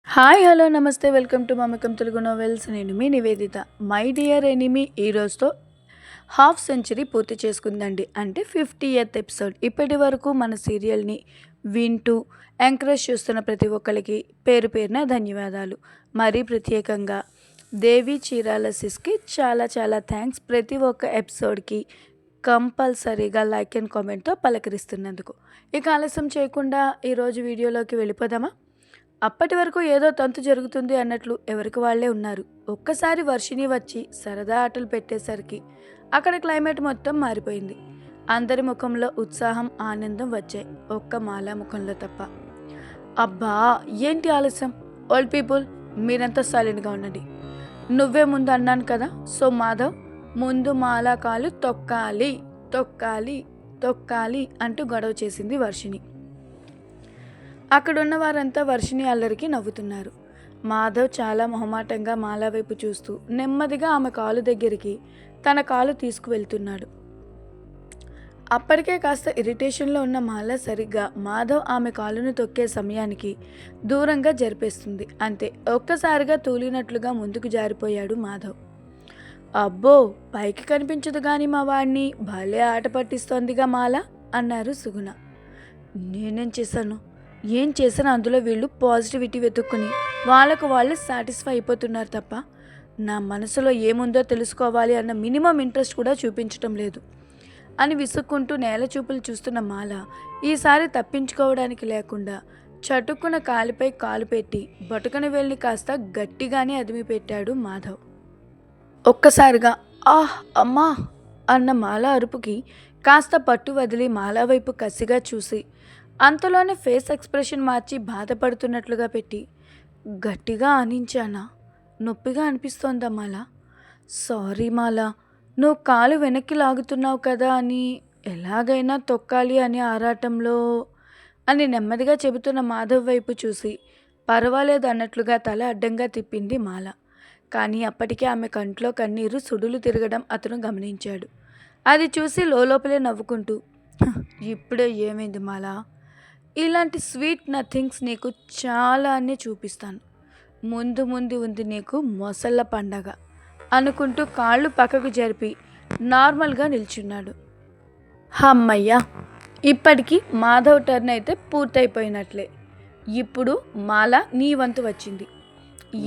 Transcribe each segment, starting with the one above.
Hi hello నమస్తే welcome to మమకం Telugu novels. నేను మీ Nivedita. My dear enemy ఈ రోజుతో హాఫ్ సెంచరీ పూర్తి చేసుకుందండి. అంటే 50th ఎపిసోడ్. ఇప్పటి వరకు మన సీరియల్ని వింటూ ఎంకరేజ్ చేస్తున్న ప్రతి ఒక్కరికి పేరు పేరున ధన్యవాదాలు. మరీ ప్రత్యేకంగా దేవి చీరాల సిస్కి చాలా చాలా థ్యాంక్స్. ప్రతి ఒక్క ఎపిసోడ్కి కంపల్సరీగా లైక్ అండ్ కామెంట్తో పలకరిస్తున్నందుకు. ఇక ఆలస్యం చేయకుండా ఈరోజు వీడియోలోకి వెళ్ళిపోదామా? అప్పటి వరకు ఏదో తంతు జరుగుతుంది అన్నట్లు ఎవరికి వాళ్లే ఉన్నారు. ఒక్కసారి వర్షిణి వచ్చి సరదా ఆటలు పెట్టేసరికి అక్కడ క్లైమేట్ మొత్తం మారిపోయింది. అందరి ముఖంలో ఉత్సాహం, ఆనందం వచ్చాయి, ఒక్క మాలా ముఖంలో తప్ప. అబ్బా ఏంటి ఆలస్యం? ఓల్డ్ పీపుల్ మీరంతా సైలెంట్గా ఉండండి. నువ్వే ముందు అన్నాను కదా. సో మాధవ్ ముందు మాలా కాలు తొక్కాలి తొక్కాలి తొక్కాలి అంటూ గొడవ చేసింది వర్షిణి. అక్కడున్న వారంతా వర్షిణి అల్లరికి నవ్వుతున్నారు. మాధవ్ చాలా మొహమాటంగా మాల వైపు చూస్తూ నెమ్మదిగా ఆమె కాలు దగ్గరికి తన కాలు తీసుకువెళ్తున్నాడు. అప్పటికే కాస్త ఇరిటేషన్లో ఉన్న మాల సరిగ్గా మాధవ్ ఆమె కాలును తొక్కే సమయానికి దూరంగా జరిపేస్తుంది. అంతే, ఒక్కసారిగా తూలినట్లుగా ముందుకు జారిపోయాడు మాధవ్. అబ్బో పైకి కనిపించదు గాని మా వాడిని భలే ఆట పట్టిస్తోందిగా మాల అన్నారు సుగుణ. నేనేం చేశాను? ఏం చేసినా అందులో వీళ్ళు పాజిటివిటీ వెతుక్కుని వాళ్ళకు వాళ్ళు సాటిస్ఫై అయిపోతున్నారు తప్ప నా మనసులో ఏముందో తెలుసుకోవాలి అన్న మినిమం ఇంట్రెస్ట్ కూడా చూపించటం లేదు అని విసుక్కుంటూ నేల చూపులు చూస్తున్న మాల ఈసారి తప్పించుకోవడానికి లేకుండా చటుక్కున కాలిపై కాలు పెట్టి బొటకన వెళ్ళి కాస్త గట్టిగానే అదిమి పెట్టాడు మాధవ్. ఒక్కసారిగా ఆహ్ అమ్మా అన్న మాల అరుపుకి కాస్త పట్టు వదిలి మాల వైపు కసిగా చూసి అంతలోనే ఫేస్ ఎక్స్ప్రెషన్ మార్చి బాధపడుతున్నట్లుగా పెట్టి గట్టిగా ఆనించానా? నొప్పిగా అనిపిస్తోందా మాలా? సారీ మాలా, నువ్వు కాలు వెనక్కి లాగుతున్నావు కదా అని ఎలాగైనా తొక్కాలి అనే ఆరాటంలో అని నెమ్మదిగా చెబుతున్న మాధవ్ వైపు చూసి పర్వాలేదు అన్నట్లుగా తల అడ్డంగా తిప్పింది మాల. కానీ అప్పటికే ఆమె కంట్లో కన్నీరు సుడులు తిరగడం అతను గమనించాడు. అది చూసి లోపలే నవ్వుకుంటూ ఇప్పుడే ఏమైంది మాలా? ఇలాంటి స్వీట్ నథింగ్స్ నీకు చాలానే చూపిస్తాను. ముందు ముందు ఉంది నీకు మొసళ్ళ పండగ అనుకుంటూ కాళ్ళు పక్కకు జరిపి నార్మల్గా నిల్చున్నాడు. అమ్మయ్యా, ఇప్పటికీ మాధవ్ టర్న్ అయితే పూర్తయిపోయినట్లే. ఇప్పుడు మాల నీ వంతు వచ్చింది.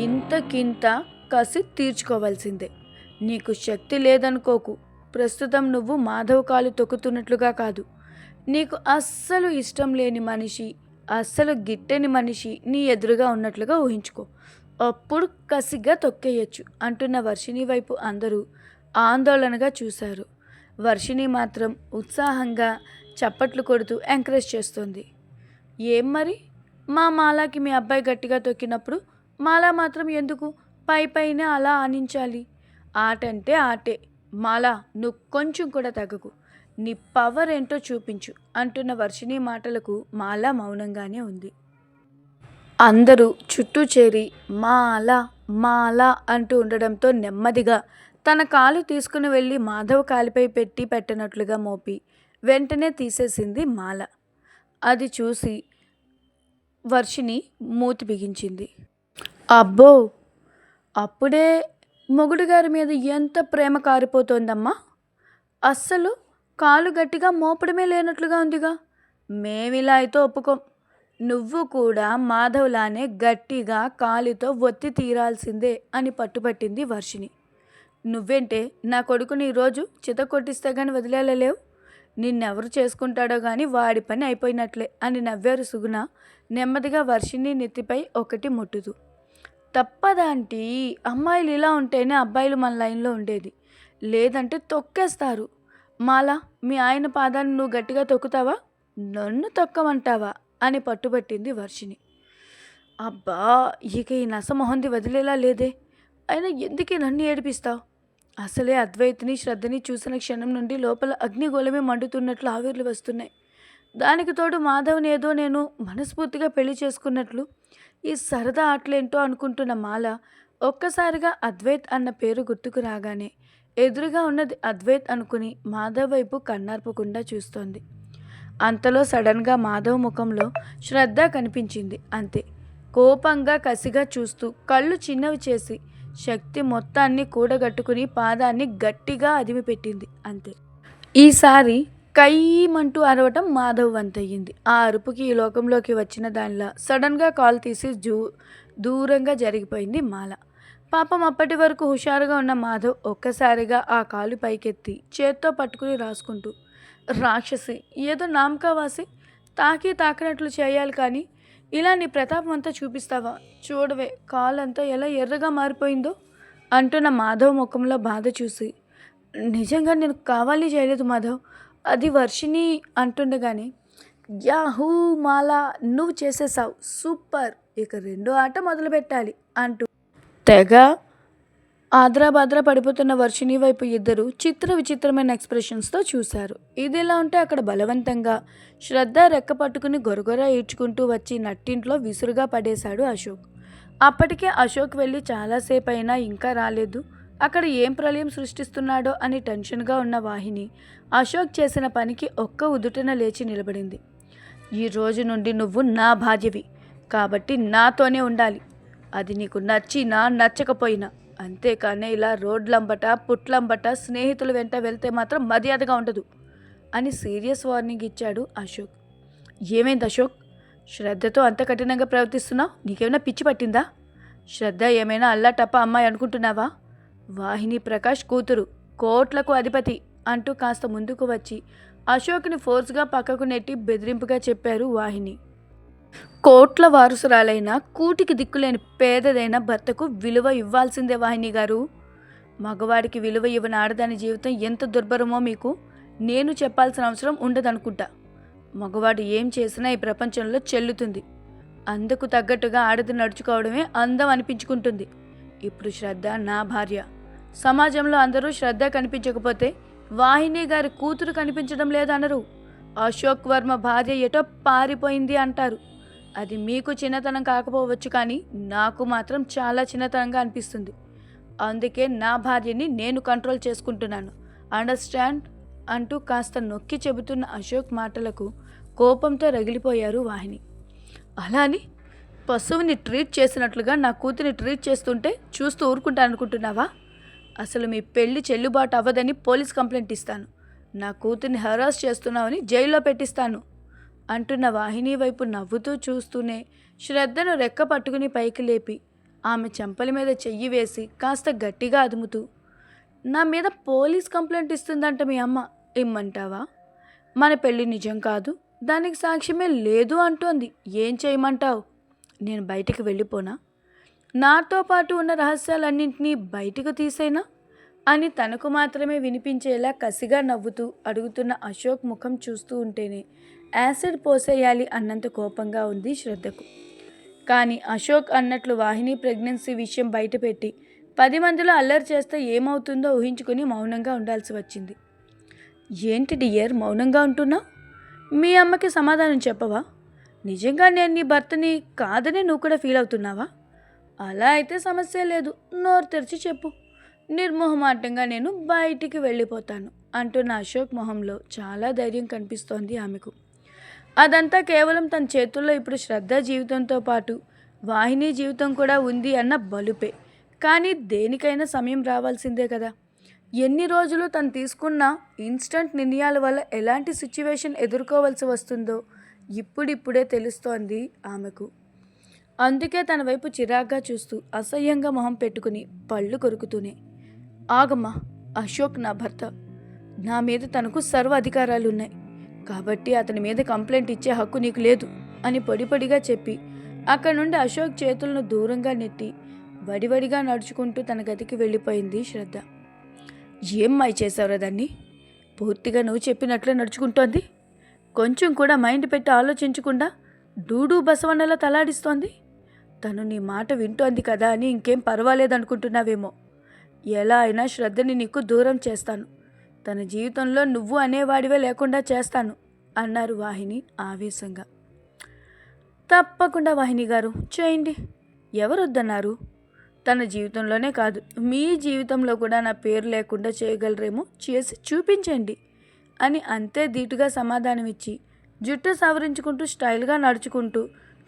ఇంతకింత కసి తీర్చుకోవాల్సిందే. నీకు శక్తి లేదనుకోకు. ప్రస్తుతం నువ్వు మాధవ్ కాలు తొక్కుతున్నట్లుగా కాదు, నీకు అస్సలు ఇష్టం లేని మనిషి, అస్సలు గిట్టని మనిషి నీ ఎదురుగా ఉన్నట్లుగా ఊహించుకో. అప్పుడు కసిగా తొక్కేయచ్చు అంటున్న వర్షిణి వైపు అందరూ ఆందోళనగా చూశారు. వర్షిణి మాత్రం ఉత్సాహంగా చప్పట్లు కొడుతూ ఎంకరేజ్ చేస్తోంది. ఏం మరి, మా మాలాకి మీ అబ్బాయి గట్టిగా తొక్కినప్పుడు మాలా మాత్రం ఎందుకు పై పైనే అలా ఆనించాలి? ఆటంటే ఆటే. మాలా నువ్వు కొంచెం కూడా తగ్గకు, నీ పవర్ ఏంటో చూపించు అంటున్న వర్షిణి మాటలకు మాల మౌనంగానే ఉంది. అందరూ చుట్టూ చేరి మాల మాల అంటూ ఉండడంతో నెమ్మదిగా తన కాలు తీసుకుని వెళ్ళి మాధవ్ కాలిపై పెట్టి పెట్టనట్లుగా మోపి వెంటనే తీసేసింది మాల. అది చూసి వర్షిణి మూతి బిగించింది. అబ్బో, అప్పుడే మొగుడు గారి మీద ఎంత ప్రేమ కారిపోతోందమ్మా! అస్సలు కాలు గట్టిగా మోపడమే లేనట్లుగా ఉందిగా. మేమిలా అయితే ఒప్పుకోం. నువ్వు కూడా మాధవ్లానే గట్టిగా కాలితో ఒత్తి తీరాల్సిందే అని పట్టుపట్టింది వర్షిణి. నువ్వేంటే నా కొడుకుని ఈరోజు చిత కొట్టిస్తే కానీ వదిలేలేవు. నిన్నెవరు చేసుకుంటాడో కానీ వాడి పని అయిపోయినట్లే అని నవ్వారు సుగుణ నెమ్మదిగా వర్షిణి నెత్తిపై ఒకటి ముట్టుతూ. తప్పదాంటీ, అమ్మాయిలు ఇలా ఉంటేనే అబ్బాయిలు మన లైన్లో ఉండేది, లేదంటే తొక్కేస్తారు. మాలా, మీ ఆయన పాదాన్ని నువ్వు గట్టిగా తొక్కుతావా, నన్ను తొక్కమంటావా అని పట్టుబట్టింది వర్షిణి. అబ్బా, ఇక ఈ నసమొహంది వదిలేలా లేదే. అయినా ఎందుకే నన్ను ఏడిపిస్తావు? అసలే అద్వైతిని శ్రద్ధని చూసిన క్షణం నుండి లోపల అగ్నిగోళమే మండుతున్నట్లు ఆవిర్లు వస్తున్నాయి. దానికి తోడు మాధవ్ని ఏదో నేను మనస్ఫూర్తిగా పెళ్లి చేసుకున్నట్లు ఈ సరదా ఆటలేంటో అనుకుంటున్న మాల ఒక్కసారిగా అద్వైత్ అన్న పేరు గుర్తుకు రాగానే ఎదురుగా ఉన్నది అద్వైత్ అనుకుని మాధవ్ వైపు కన్నార్పకుండా చూస్తోంది. అంతలో సడన్గా మాధవ్ ముఖంలో శ్రద్ధ కనిపించింది. అంతే, కోపంగా కసిగా చూస్తూ కళ్ళు చిన్నవి చేసి శక్తి మొత్తాన్ని కూడగట్టుకుని పాదాన్ని గట్టిగా అదిమిపెట్టింది. అంతే. ఈసారి కయ్యమంటూ అరవటం మాధవ్ వంతయ్యింది. ఆ అరుపుకి ఈ లోకంలోకి వచ్చిన దానిలా సడన్గా కాల్ తీసి దూరంగా జరిగిపోయింది మాల. పాపం అప్పటి వరకు హుషారుగా ఉన్న మాధవ్ ఒక్కసారిగా ఆ కాలు పైకెత్తి చేత్తో పట్టుకుని రాసుకుంటూ, రాక్షసి, ఏదో నామకావాసి తాకినట్లు చేయాలి కానీ ఇలా నీ ప్రతాపం అంతా చూపిస్తావా? చూడవే కాలంతా ఎలా ఎర్రగా మారిపోయిందో అంటున్న మాధవ్ ముఖంలో బాధ చూసి, నిజంగా నేను కావాలి చేయలేదు మాధవ్, అది వర్షిని అంటుండగానే, యాహూ మాలా, నువ్వు చేసేసావు, సూపర్, ఇక రెండో ఆట మొదలు పెట్టాలి అంటూ తెగ ఆద్రాబాద్రా పడిపోతున్న వర్షిని వైపు ఇద్దరు విచిత్రమైన ఎక్స్ప్రెషన్స్తో చూశారు. ఇదిలా ఉంటే అక్కడ బలవంతంగా శ్రద్ధ రెక్క పట్టుకుని గొరగొర ఈడ్చుకుంటూ వచ్చి నట్టింట్లో విసురుగా పడేశాడు అశోక్. అప్పటికే అశోక్ వెళ్ళి చాలాసేపు అయినా ఇంకా రాలేదు. అక్కడ ఏం ప్రళయం సృష్టిస్తున్నాడో అని టెన్షన్గా ఉన్న వాహిని అశోక్ చేసిన పనికి ఒక్క ఉదుటన లేచి నిలబడింది. ఈ రోజు నుండి నువ్వు నా భార్యవి, కాబట్టి నాతోనే ఉండాలి. అది నీకు నచ్చినా నచ్చకపోయినా. అంతేకానే ఇలా రోడ్లంబట పుట్లంబట స్నేహితుల వెంట వెళ్తే మాత్రం మర్యాదగా ఉండదు అని సీరియస్ వార్నింగ్ ఇచ్చాడు అశోక్. ఏమైంది అశోక్? శ్రద్ధతో అంత కఠినంగా ప్రవర్తిస్తున్నావు? నీకేమైనా పిచ్చి పట్టిందా? శ్రద్ధ ఏమైనా అల్లాటప్ప అమ్మాయి అనుకుంటున్నావా? వాహిని ప్రకాష్ కూతురు, కోట్లకు అధిపతి అంటూ కాస్త ముందుకు వచ్చి అశోక్ని ఫోర్స్గా పక్కకు నెట్టి బెదిరింపుగా చెప్పారు వాహిని. కోట్ల వారసురాలైన కూటికి దిక్కులేని పేదదైన భర్తకు విలువ ఇవ్వాల్సిందే వాహిని గారు. మగవాడికి విలువ ఇవ్వని ఆడదాని జీవితం ఎంత దుర్భరమో మీకు నేను చెప్పాల్సిన అవసరం ఉండదనుకుంటా. మగవాడు ఏం చేసినా ఈ ప్రపంచంలో చెల్లుతుంది. అందుకు తగ్గట్టుగా ఆడది నడుచుకోవడమే అందం అనిపించుకుంటుంది. ఇప్పుడు శ్రద్ధ నా భార్య. సమాజంలో అందరూ శ్రద్ధ కనిపించకపోతే వాహిని గారి కూతురు కనిపించడం లేదనరు. అశోక్ వర్మ భార్య ఎటో పారిపోయింది అంటారు. అది మీకు చిన్నతనం కాకపోవచ్చు, కానీ నాకు మాత్రం చాలా చిన్నతనంగా అనిపిస్తుంది. అందుకే నా భార్యని నేను కంట్రోల్ చేసుకుంటున్నాను, అండర్స్టాండ్ అంటూ కాస్త నొక్కి చెబుతున్న అశోక్ మాటలకు కోపంతో రగిలిపోయారు వాహిని. అలా అని పశువుని ట్రీట్ చేసినట్లుగా నా కూతురిని ట్రీట్ చేస్తుంటే చూస్తూ ఊరుకుంటాననుకుంటున్నావా? అసలు మీ పెళ్లి చెల్లుబాటు అవ్వదని పోలీస్ కంప్లైంట్ ఇస్తాను. నా కూతుర్ని హరాస్ చేస్తున్నావని జైల్లో పెట్టిస్తాను అంటున్న వాహిని వైపు నవ్వుతూ చూస్తూనే శ్రద్ధను రెక్క పట్టుకుని పైకి లేపి ఆమె చెంపల మీద చెయ్యి వేసి కాస్త గట్టిగా అదుముతూ, నా మీద పోలీస్ కంప్లైంట్ ఇస్తుందంట మీ అమ్మ, ఇమ్మంటావా? మన పెళ్ళి నిజం కాదు, దానికి సాక్ష్యమే లేదు అంటోంది. ఏం చేయమంటావు? నేను బయటికి వెళ్ళిపోనా? నాతో పాటు ఉన్న రహస్యాలన్నింటినీ బయటకు తీసేనా అని తనకు మాత్రమే వినిపించేలా కసిగా నవ్వుతూ అడుగుతున్న అశోక్ ముఖం చూస్తూ ఉంటేనే యాసిడ్ పోసేయాలి అన్నంత కోపంగా ఉంది శ్రద్ధకు. కానీ అశోక్ అన్నట్లు వాహిని ప్రెగ్నెన్సీ విషయం బయటపెట్టి 10 మందిలో అల్లరి చేస్తే ఏమవుతుందో ఊహించుకుని మౌనంగా ఉండాల్సి వచ్చింది. ఏంటి డియర్ మౌనంగా ఉంటున్నావు? మీ అమ్మకి సమాధానం చెప్పవా? నిజంగా నేను నీ భర్తని కాదని నువ్వు కూడా ఫీల్ అవుతున్నావా? అలా అయితే సమస్య లేదు, నోరు తెరిచి చెప్పు. నిర్మోహమాటంగా నేను బయటికి వెళ్ళిపోతాను అంటున్న అశోక్ మొహంలో చాలా ధైర్యం కనిపిస్తోంది ఆమెకు. అదంతా కేవలం తన చేతుల్లో ఇప్పుడు శ్రద్ధ జీవితంతో పాటు వాహిని జీవితం కూడా ఉంది అన్న బలుపే. కానీ దేనికైనా సమయం రావాల్సిందే కదా. ఎన్ని రోజులు తను తీసుకున్న ఇన్స్టంట్ నిర్ణయాల వల్ల ఎలాంటి సిచ్యువేషన్ ఎదుర్కోవాల్సి వస్తుందో ఇప్పుడిప్పుడే తెలుస్తోంది ఆమెకు. అందుకే తన వైపు చిరాగ్గా చూస్తూ అసహ్యంగా మొహం పెట్టుకుని పళ్ళు కొరుకుతూనే, ఆగమ్మా, అశోక్ నా భర్త. నా మీద తనకు సర్వ అధికారాలు ఉన్నాయి, కాబట్టి అతని మీద కంప్లైంట్ ఇచ్చే హక్కు నీకు లేదు అని పొడిపొడిగా చెప్పి అక్కడి నుండి అశోక్ చేతులను దూరంగా నెట్టి వడివడిగా నడుచుకుంటూ తన గదికి వెళ్ళిపోయింది శ్రద్ధ. ఏం మాయ చేసావురా దాన్ని? పూర్తిగా నువ్వు చెప్పినట్లే నడుచుకుంటోంది. కొంచెం కూడా మైండ్ పెట్టి ఆలోచించకుండా డూడు బసవన్నలా తలాడిస్తోంది. తను నీ మాట వింటోంది కదా అని ఇంకేం పర్వాలేదనుకుంటున్నావేమో. ఎలా అయినా శ్రద్ధని నీకు దూరం చేస్తాను, తన జీవితంలో నువ్వు అనేవాడివే లేకుండా చేస్తాను అన్నారు వాహిని ఆవేశంగా. తప్పకుండా వాహిని గారు, చేయండి, ఎవరు వద్దన్నారు? తన జీవితంలోనే కాదు, మీ జీవితంలో కూడా నా పేరు లేకుండా చేయగలరేమో, చేసి చూపించండి అని అంతే ధీటుగా సమాధానం ఇచ్చి జుట్టు సవరించుకుంటూ స్టైల్గా నడుచుకుంటూ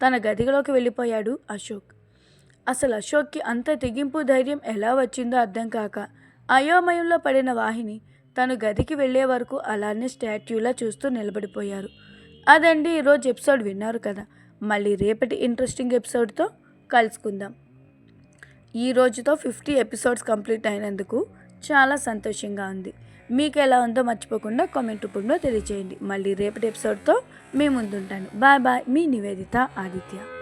తన గదిలోకి వెళ్ళిపోయాడు అశోక్. అసలు అశోక్కి అంత తెగింపు ధైర్యం ఎలా వచ్చిందో అర్థం కాక అయోమయంలో పడిన వాహిని తను గదికి వెళ్ళే వరకు అలానే స్టాట్యూలా చూస్తూ నిలబడిపోయారు. అదండి ఈరోజు ఎపిసోడ్. విన్నారు కదా. మళ్ళీ రేపటి ఇంట్రెస్టింగ్ ఎపిసోడ్తో కలుసుకుందాం. ఈ రోజుతో 50 ఎపిసోడ్స్ కంప్లీట్ అయినందుకు చాలా సంతోషంగా ఉంది. మీకు ఎలా ఉందో మర్చిపోకుండా కామెంట్ రూపంలో తెలియజేయండి. మళ్ళీ రేపటి ఎపిసోడ్తో మీ ముందుంటాను. Bye bye. మీ నివేదిత ఆదిత్య.